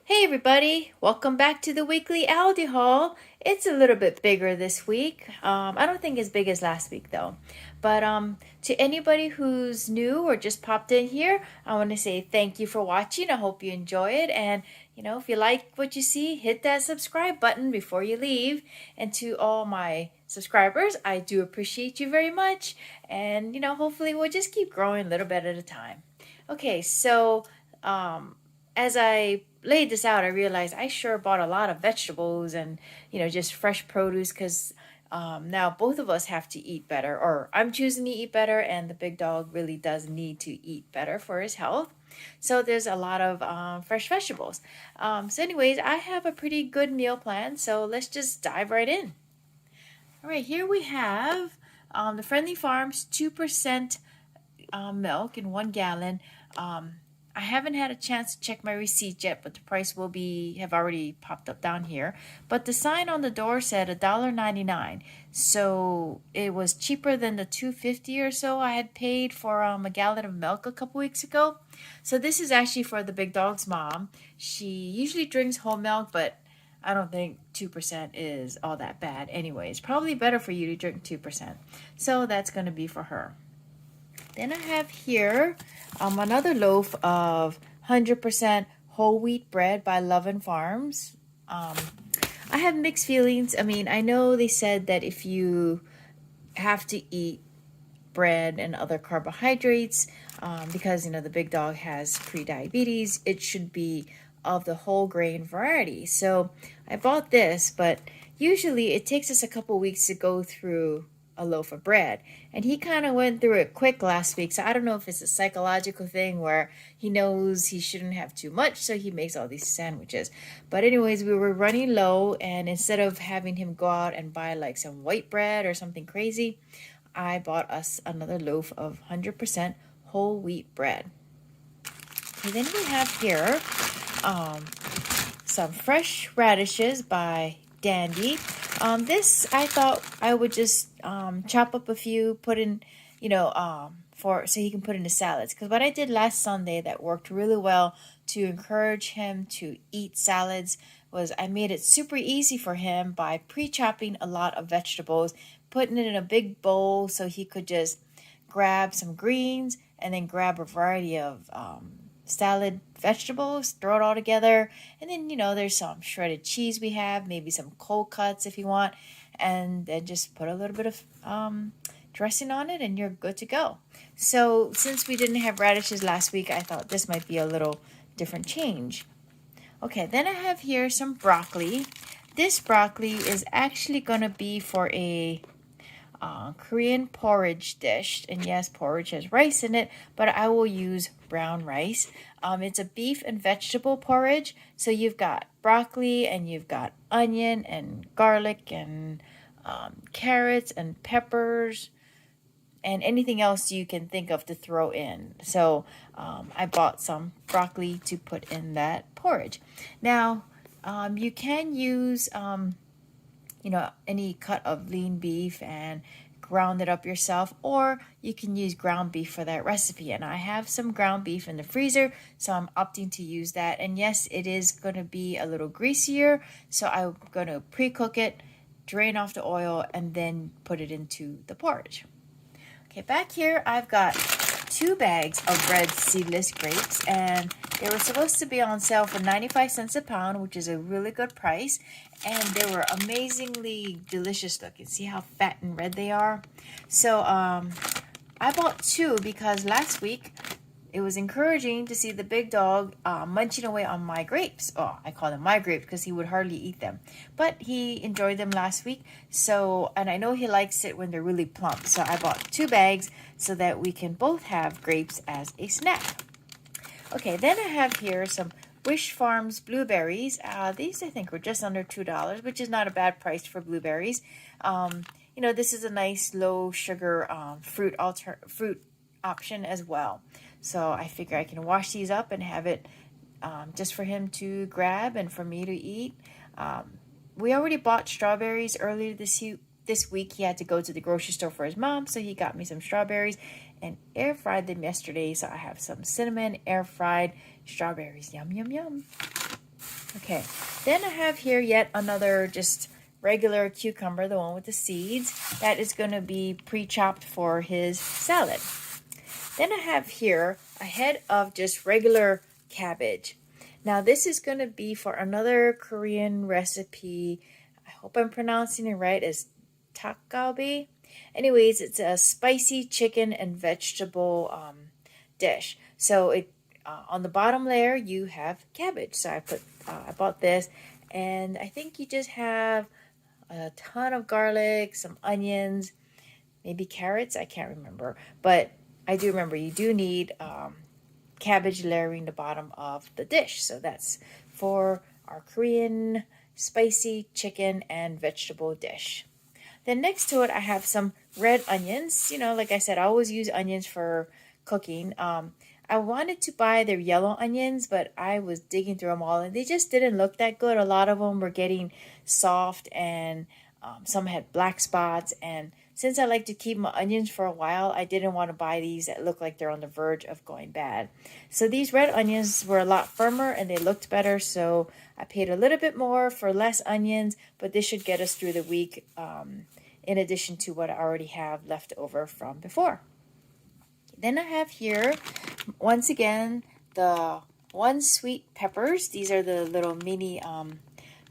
Hey everybody, welcome back to the weekly ALDI haul. It's a little bit bigger this week. I don't think as big as last week though. But to anybody who's new or just popped in here, I want to say thank you for watching. I hope you enjoy it. And if you like what you see, hit that subscribe button before you leave. And to all my subscribers, I do appreciate you very much. And hopefully we'll just keep growing a little bit at a time. Okay, so as I laid this out, I realized I sure bought a lot of vegetables and, just fresh produce because now both of us have to eat better, or I'm choosing to eat better, and the big dog really does need to eat better for his health. So there's a lot of fresh vegetables. So anyways, I have a pretty good meal plan, so let's just dive right in. All right, here we have the Friendly Farms 2% milk in 1 gallon. I haven't had a chance to check my receipt yet, but the price will have already popped up down here. But the sign on the door said $1.99, so it was cheaper than the $2.50 or so I had paid for a gallon of milk a couple weeks ago. So this is actually for the big dog's mom. She usually drinks whole milk, but I don't think 2% is all that bad anyway. It's probably better for you to drink 2%. So that's going to be for her. Then I have here another loaf of 100% whole wheat bread by Lovin' Farms. I have mixed feelings. I mean, I know they said that if you have to eat bread and other carbohydrates, because, the big dog has pre-diabetes, it should be of the whole grain variety. So I bought this, but usually it takes us a couple weeks to go through a loaf of bread, and he kind of went through it quick last week. So I don't know if it's a psychological thing where he knows he shouldn't have too much, so he makes all these sandwiches. But anyways, we were running low, and instead of having him go out and buy like some white bread or something crazy, I bought us another loaf of 100% whole wheat bread. And then we have here some fresh radishes by Dandy. This I thought I would just chop up a few, put in, so he can put into salads. Because what I did last Sunday that worked really well to encourage him to eat salads was I made it super easy for him by pre-chopping a lot of vegetables, putting it in a big bowl so he could just grab some greens and then grab a variety of salad vegetables, throw it all together, and then there's some shredded cheese we have, maybe some cold cuts if you want, and then just put a little bit of dressing on it and you're good to go. So since we didn't have radishes last week, I thought this might be a little different change. Okay, then I have here some broccoli. This broccoli is actually going to be for a Korean porridge dish, and yes, porridge has rice in it, but I will use brown rice. It's a beef and vegetable porridge, so you've got broccoli and you've got onion and garlic and carrots and peppers and anything else you can think of to throw in. So I bought some broccoli to put in that porridge. Now you can use any cut of lean beef and ground it up yourself, or you can use ground beef for that recipe. And I have some ground beef in the freezer, so I'm opting to use that. And yes, it is going to be a little greasier, so I'm going to pre-cook it, drain off the oil, and then put it into the porridge. Okay, back here I've got 2 bags of red seedless grapes, and they were supposed to be on sale for 95 cents a pound, which is a really good price, and they were amazingly delicious looking. See how fat and red they are? So I bought 2 because last week it was encouraging to see the big dog munching away on my grapes. Oh, I call them my grapes because he would hardly eat them. But he enjoyed them last week. And I know he likes it when they're really plump. So I bought 2 bags so that we can both have grapes as a snack. Okay, then I have here some Wish Farms blueberries. These I think were just under $2, which is not a bad price for blueberries. This is a nice low sugar fruit option as well. So I figure I can wash these up and have it just for him to grab and for me to eat. We already bought strawberries earlier this week. He had to go to the grocery store for his mom, so he got me some strawberries and air fried them yesterday. So I have some cinnamon air fried strawberries. Yum, yum, yum. Okay, then I have here yet another just regular cucumber, the one with the seeds. That is going to be pre-chopped for his salad. Then I have here a head of just regular cabbage. Now this is going to be for another Korean recipe. I hope I'm pronouncing it right. It's takgalbi. Anyways, it's a spicy chicken and vegetable dish. So it on the bottom layer you have cabbage. So I bought this, and I think you just have a ton of garlic, some onions, maybe carrots. I can't remember, but I do remember you do need cabbage layering the bottom of the dish. So that's for our Korean spicy chicken and vegetable dish. Then next to it, I have some red onions. You know, like I said, I always use onions for cooking. I wanted to buy their yellow onions, but I was digging through them all, and they just didn't look that good. A lot of them were getting soft, and some had black spots. And since I like to keep my onions for a while, I didn't want to buy these that look like they're on the verge of going bad. So these red onions were a lot firmer, and they looked better. So I paid a little bit more for less onions, but this should get us through the week, in addition to what I already have left over from before. Then I have here, once again, the one sweet peppers. These are the little mini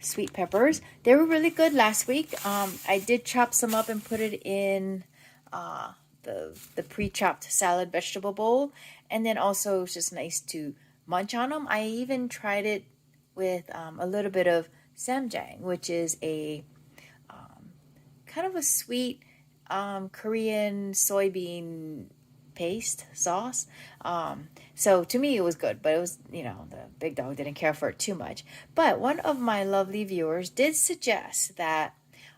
sweet peppers. They were really good last week. I did chop some up and put it in the pre-chopped salad vegetable bowl. And then also it's just nice to munch on them. I even tried it with a little bit of samjang, which is a kind of a sweet Korean soybean paste sauce. So to me it was good, but it was, the big dog didn't care for it too much. But one of my lovely viewers did suggest that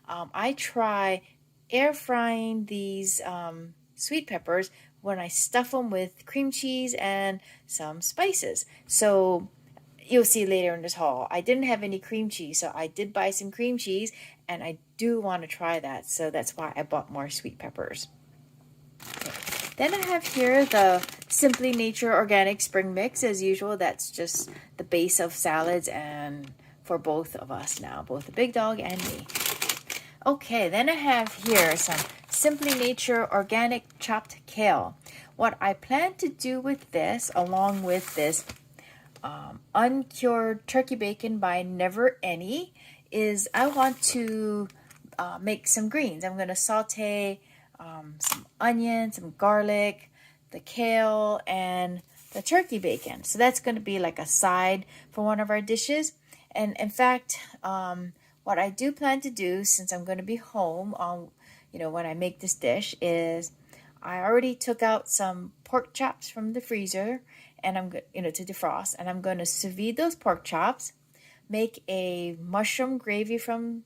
I try air frying these sweet peppers when I stuff them with cream cheese and some spices. So you'll see later in this haul, I didn't have any cream cheese, so I did buy some cream cheese, and I do want to try that, so that's why I bought more sweet peppers. Okay. Then I have here the Simply Nature Organic Spring Mix. As usual, that's just the base of salads and for both of us now, both the big dog and me. Okay, then I have here some Simply Nature Organic Chopped Kale. What I plan to do with this, along with this uncured turkey bacon by Never Any, is I want to make some greens. I'm going to saute some onion, some garlic, the kale, and the turkey bacon. So that's going to be like a side for one of our dishes. And in fact, what I do plan to do, since I'm going to be home on, when I make this dish, is I already took out some pork chops from the freezer, and I'm to defrost, and I'm going to sous vide those pork chops, make a mushroom gravy from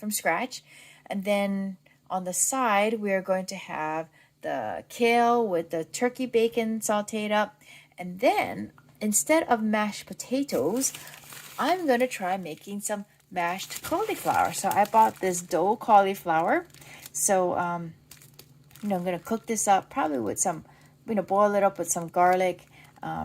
scratch, and then on the side, we are going to have the kale with the turkey bacon sauteed up. And then, instead of mashed potatoes, I'm going to try making some mashed cauliflower. So I bought this dough cauliflower. So, I'm going to cook this up probably with some, boil it up with some garlic,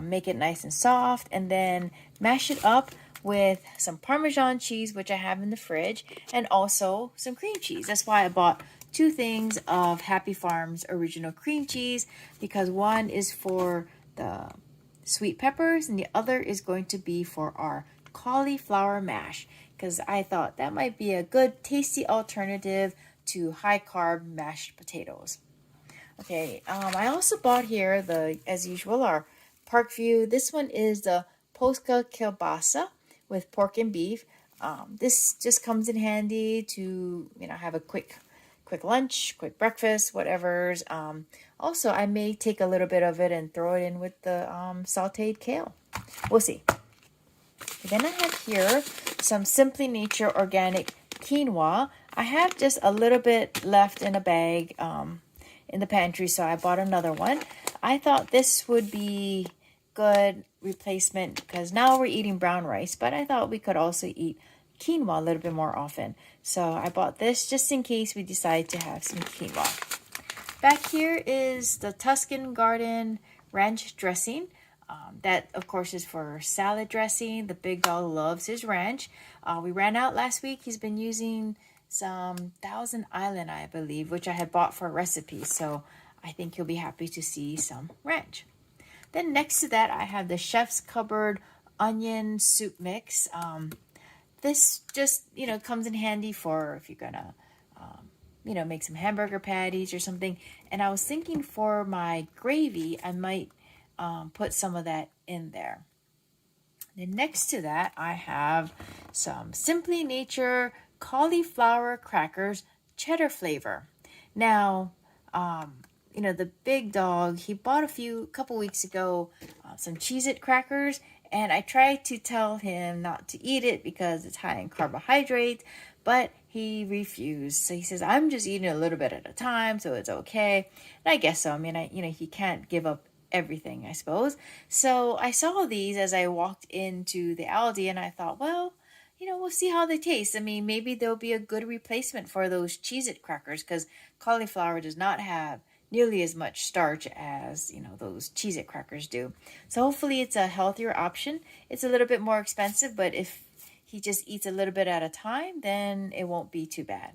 make it nice and soft, and then mash it up with some Parmesan cheese, which I have in the fridge, and also some cream cheese. That's why I bought 2 things of Happy Farm's original cream cheese, because one is for the sweet peppers and the other is going to be for our cauliflower mash, because I thought that might be a good tasty alternative to high carb mashed potatoes. Okay, I also bought here as usual, our Parkview. This one is the Polska kielbasa with pork and beef. This just comes in handy to have a quick lunch, quick breakfast, whatever's. Also, I may take a little bit of it and throw it in with the sauteed kale. We'll see. Then I have here some Simply Nature Organic Quinoa. I have just a little bit left in a bag in the pantry, so I bought another one. I thought this would be good replacement because now we're eating brown rice, but I thought we could also eat quinoa a little bit more often. So I bought this just in case we decide to have some quinoa. Back here is the Tuscan Garden Ranch dressing. That, of course, is for salad dressing. The big dog loves his ranch. We ran out last week. He's been using some Thousand Island, I believe, which I had bought for a recipe. So I think he'll be happy to see some ranch. Then next to that, I have the Chef's Cupboard onion soup mix. This just, comes in handy for if you're gonna, make some hamburger patties or something. And I was thinking for my gravy, I might put some of that in there. Then next to that, I have some Simply Nature cauliflower crackers, cheddar flavor. Now, the big dog, he bought a couple weeks ago, some Cheez-It crackers, and I tried to tell him not to eat it because it's high in carbohydrates, but he refused. So he says, I'm just eating a little bit at a time, so it's okay. And I guess so. I mean, he can't give up everything, I suppose. So I saw these as I walked into the Aldi, and I thought, well, we'll see how they taste. I mean, maybe they'll be a good replacement for those Cheez-It crackers, because cauliflower does not have nearly as much starch as, those Cheez-It crackers do. So hopefully it's a healthier option. It's a little bit more expensive, but if he just eats a little bit at a time, then it won't be too bad.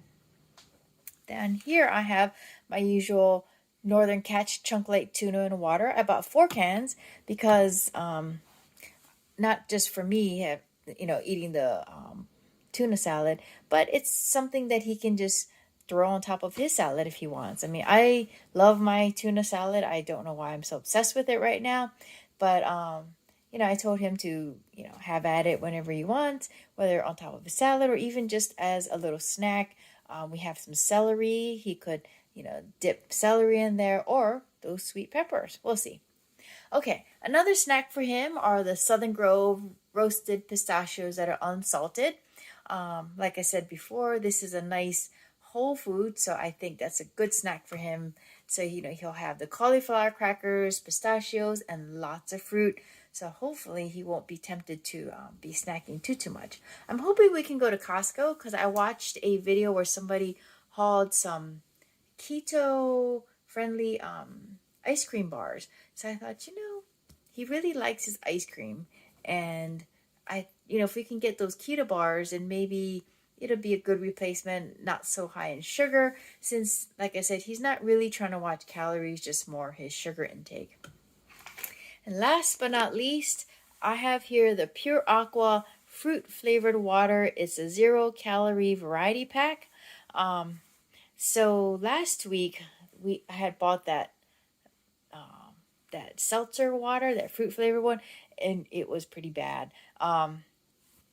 Then here I have my usual Northern Catch Chunk Lake tuna in water. I bought 4 cans because not just for me, eating the tuna salad, but it's something that he can just throw on top of his salad if he wants. I mean, I love my tuna salad. I don't know why I'm so obsessed with it right now, but I told him to, have at it whenever he wants, whether on top of a salad or even just as a little snack. We have some celery. He could, dip celery in there or those sweet peppers. We'll see. Okay, another snack for him are the Southern Grove roasted pistachios that are unsalted. Like I said before, this is a nice whole food, so I think that's a good snack for him. So, he'll have the cauliflower crackers, pistachios, and lots of fruit. So hopefully he won't be tempted to be snacking too much. I'm hoping we can go to Costco because I watched a video where somebody hauled some keto-friendly ice cream bars. So I thought, he really likes his ice cream. And if we can get those keto bars, and maybe it'll be a good replacement, not so high in sugar, since, like I said, he's not really trying to watch calories, just more his sugar intake. And last but not least, I have here the Pure Aqua fruit flavored water. It's a 0-calorie variety pack. So last week I had bought that seltzer water, that fruit flavored one, and it was pretty bad.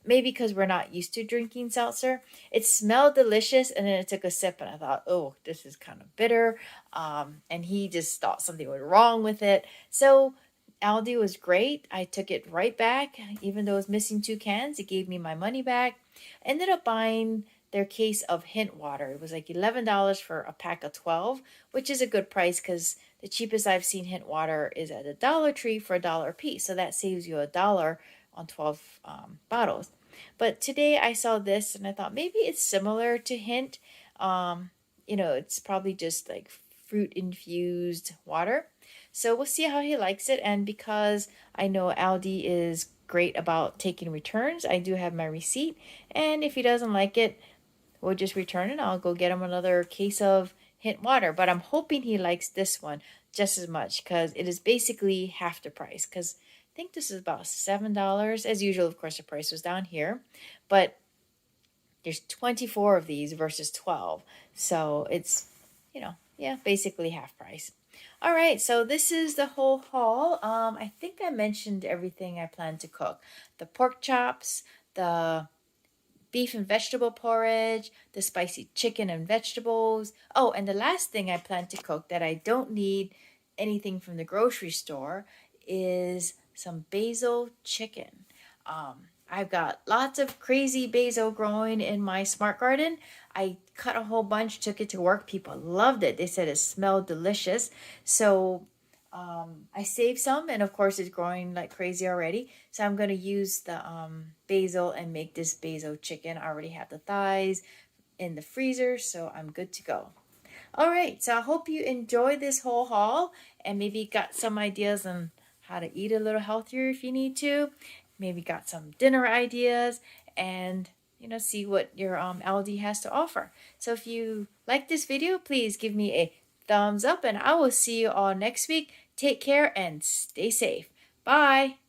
Maybe because we're not used to drinking seltzer. It smelled delicious, and then I took a sip, and I thought, oh, this is kind of bitter. And he just thought something was wrong with it. So Aldi was great. I took it right back. Even though it was missing 2 cans, it gave me my money back. I ended up buying their case of hint water. It was like $11 for a pack of 12, which is a good price because the cheapest I've seen hint water is at a Dollar Tree for $1 a piece. So that saves you $1 on 12 bottles. But today I saw this and I thought maybe it's similar to hint. It's probably just like fruit infused water. So we'll see how he likes it. And because I know Aldi is great about taking returns, I do have my receipt. And if he doesn't like it, we'll just return it. I'll go get him another case of hint water. But I'm hoping he likes this one just as much because it is basically half the price. Because I think this is about $7. As usual, of course, the price was down here. But there's 24 of these versus 12. So it's, basically half price. All right, so this is the whole haul. I think I mentioned everything I plan to cook. The pork chops, the beef and vegetable porridge, the spicy chicken and vegetables. Oh, and the last thing I plan to cook that I don't need anything from the grocery store is some basil chicken. I've got lots of crazy basil growing in my smart garden. I cut a whole bunch, took it to work. People loved it. They said it smelled delicious. So I saved some, and of course it's growing like crazy already. So I'm going to use the basil and make this basil chicken. I already have the thighs in the freezer, so I'm good to go. All right, so I hope you enjoyed this whole haul and maybe got some ideas on how to eat a little healthier if you need to. Maybe got some dinner ideas, and see what your Aldi has to offer. So if you like this video, please give me a thumbs up, and I will see you all next week. Take care and stay safe. Bye.